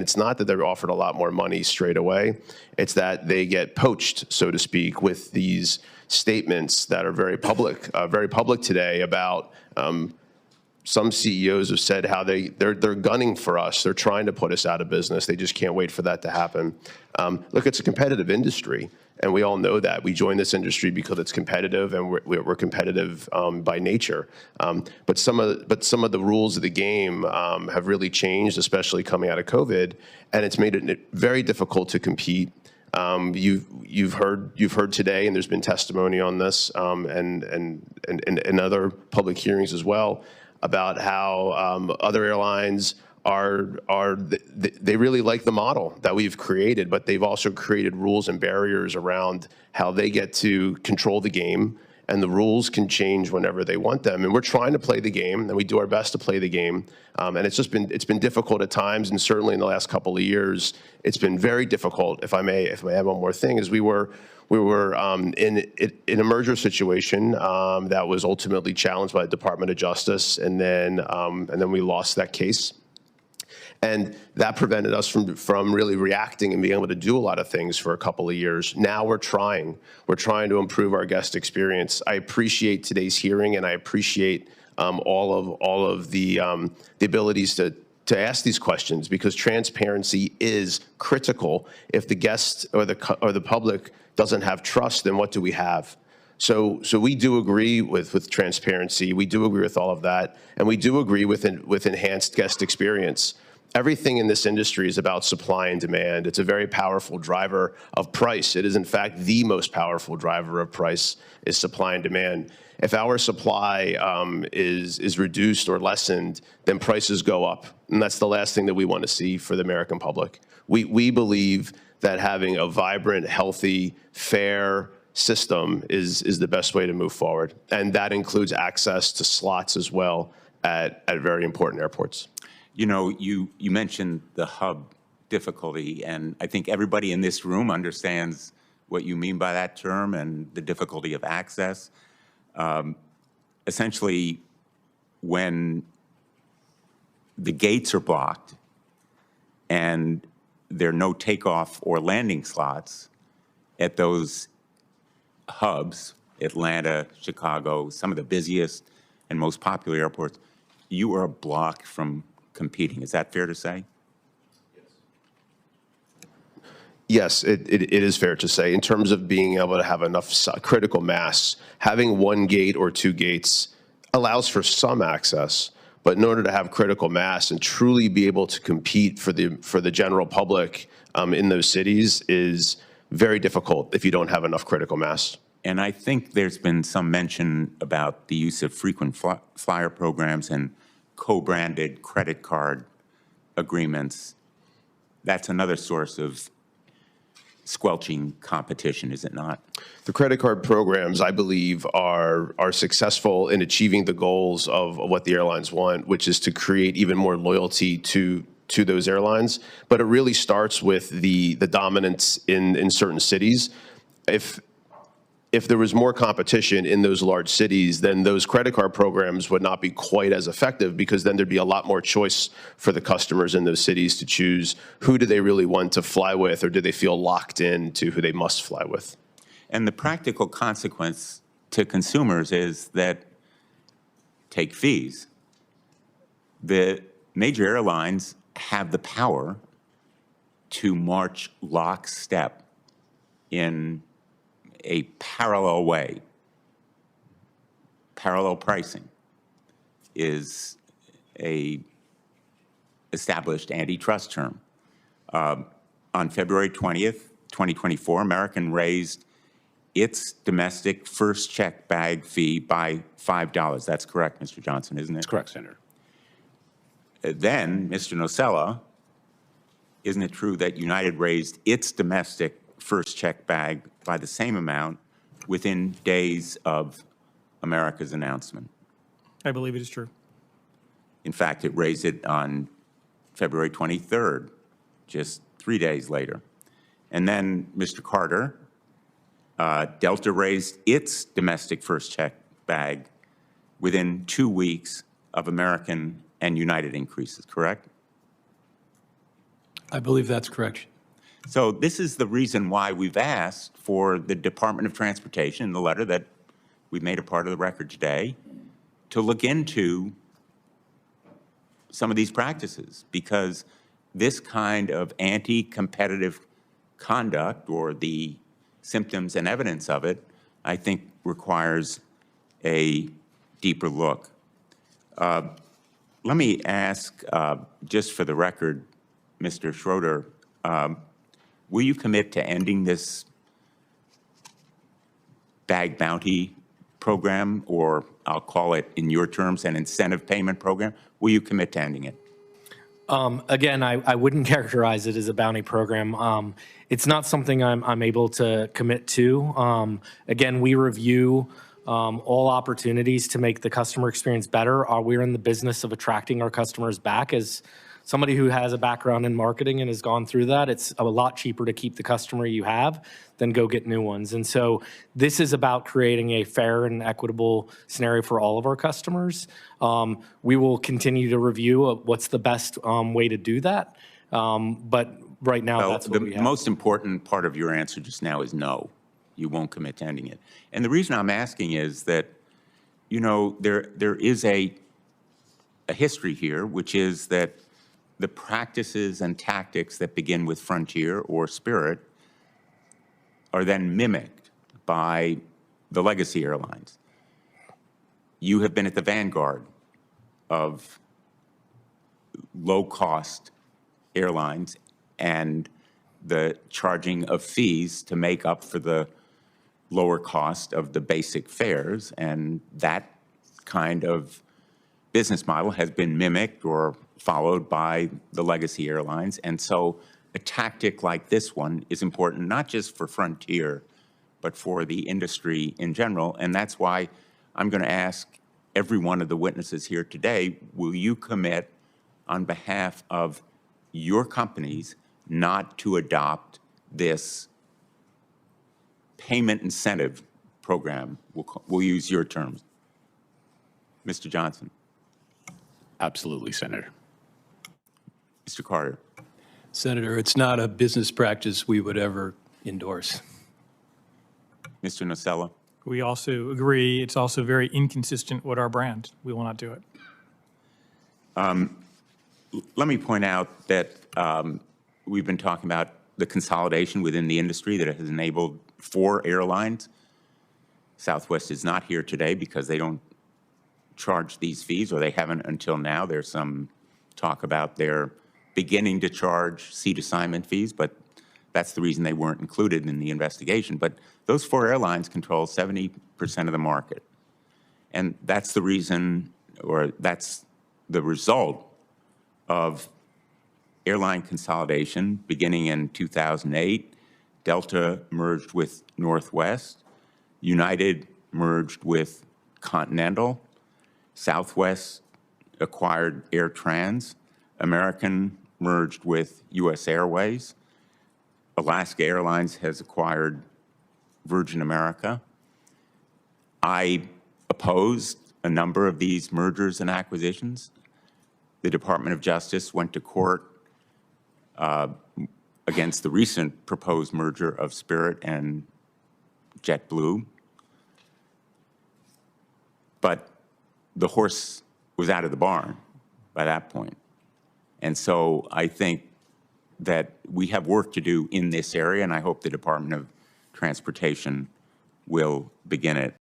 it's not that they're offered a lot more money straight away. It's that they get poached, so to speak, with these statements that are very public today about some CEOs have said how they're gunning for us. They're trying to put us out of business. They just can't wait for that to happen. Look, it's a competitive industry, and we all know that. We joined this industry because it's competitive, and we're competitive by nature. But some of the rules of the game have really changed, especially coming out of COVID, and it's made it very difficult to compete. You've heard today, and there's been testimony on this, and other public hearings as well, about how other airlines they really like the model that we've created, but they've also created rules and barriers around how they get to control the game, and the rules can change whenever they want them. And we're trying to play the game, and we do our best to play the game. And it's been difficult at times, and certainly in the last couple of years, it's been very difficult. If I may add one more thing, is we were in a merger situation that was ultimately challenged by the Department of Justice, and then we lost that case. And that prevented us from really reacting and being able to do a lot of things for a couple of years. Now we're trying to improve our guest experience. I appreciate today's hearing, and I appreciate all of the abilities to ask these questions, because transparency is critical. If the guest or the public doesn't have trust, then what do we have? So we do agree with transparency. We do agree with all of that, and we do agree with enhanced guest experience. Everything in this industry is about supply and demand. It's a very powerful driver of price. It is, in fact, the most powerful driver of price is supply and demand. If our supply is reduced or lessened, then prices go up. And that's the last thing that we want to see for the American public. We believe that having a vibrant, healthy, fair system is the best way to move forward. And that includes access to slots as well at very important airports. You know, you mentioned the hub difficulty, and I think everybody in this room understands what you mean by that term and the difficulty of access. Essentially, when the gates are blocked and there are no takeoff or landing slots at those hubs, Atlanta, Chicago, some of the busiest and most popular airports, you are blocked from competing. Is that fair to say? Yes, it is fair to say. In terms of being able to have enough critical mass, having one gate or two gates allows for some access, but in order to have critical mass and truly be able to compete for the general public in those cities is very difficult if you don't have enough critical mass. And I think there's been some mention about the use of frequent flyer programs and co-branded credit card agreements. That's another source of squelching competition, is it not? The credit card programs, I believe, are successful in achieving the goals of what the airlines want, which is to create even more loyalty to those airlines. But it really starts with the dominance in certain cities. If there was more competition in those large cities, then those credit card programs would not be quite as effective, because then there'd be a lot more choice for the customers in those cities to choose who do they really want to fly with, or do they feel locked in to who they must fly with. And the practical consequence to consumers is that, take fees. The major airlines have the power to march lockstep in a parallel way. Parallel pricing is a established antitrust term. On February 20th, 2024, American raised its domestic first check bag fee by $5. That's correct, Mr. Johnson, isn't it? That's correct, Senator. Then, Mr. Nocella, isn't it true that United raised its domestic first check bag by the same amount within days of America's announcement? I believe it is true. In fact, it raised it on February 23rd, just 3 days later. And then, Mr. Carter, Delta raised its domestic first check bag within 2 weeks of American and United increases, correct? I believe that's correct. So this is the reason why we've asked for the Department of Transportation, in the letter that we made a part of the record today, to look into some of these practices, because this kind of anti-competitive conduct, or the symptoms and evidence of it, I think requires a deeper look. Let me ask, just for the record, Mr. Schroeder, will you commit to ending this bag bounty program, or I'll call it in your terms an incentive payment program? Will you commit to ending it? Again, I wouldn't characterize it as a bounty program. It's not something I'm able to commit to. Again, we review all opportunities to make the customer experience better. We're in the business of attracting our customers back. As somebody who has a background in marketing and has gone through that, it's a lot cheaper to keep the customer you have than go get new ones. And so this is about creating a fair and equitable scenario for all of our customers. We will continue to review what's the best way to do that. But right now, Well, that's what we the have. most important part of your answer just now is no. You won't commit to ending it. And the reason I'm asking is that, you know, there is a history here, which is that the practices and tactics that begin with Frontier or Spirit are then mimicked by the legacy airlines. You have been at the vanguard of low-cost airlines and the charging of fees to make up for the lower cost of the basic fares, and that kind of business model has been mimicked or followed by the legacy airlines. And so a tactic like this one is important, not just for Frontier, but for the industry in general. And that's why I'm going to ask every one of the witnesses here today, will you commit on behalf of your companies not to adopt this payment incentive program? We'll use your terms. Mr. Johnson. Absolutely, Senator. Mr. Carter. Senator, it's not a business practice we would ever endorse. Mr. Nocella. We also agree it's also very inconsistent with our brand. We will not do it. Let me point out that we've been talking about the consolidation within the industry that has enabled 4 airlines. Southwest is not here today because they don't charge these fees, or they haven't until now. There's some talk about their beginning to charge seat assignment fees, but that's the reason they weren't included in the investigation. But those 4 airlines control 70% of the market. And that's the reason, or that's the result of airline consolidation beginning in 2008. Delta merged with Northwest. United merged with Continental. Southwest acquired Air Trans. American merged with U.S. Airways. Alaska Airlines has acquired Virgin America. I opposed a number of these mergers and acquisitions. The Department of Justice went to court against the recent proposed merger of Spirit and JetBlue. But the horse was out of the barn by that point. And so I think that we have work to do in this area, and I hope the Department of Transportation will begin it.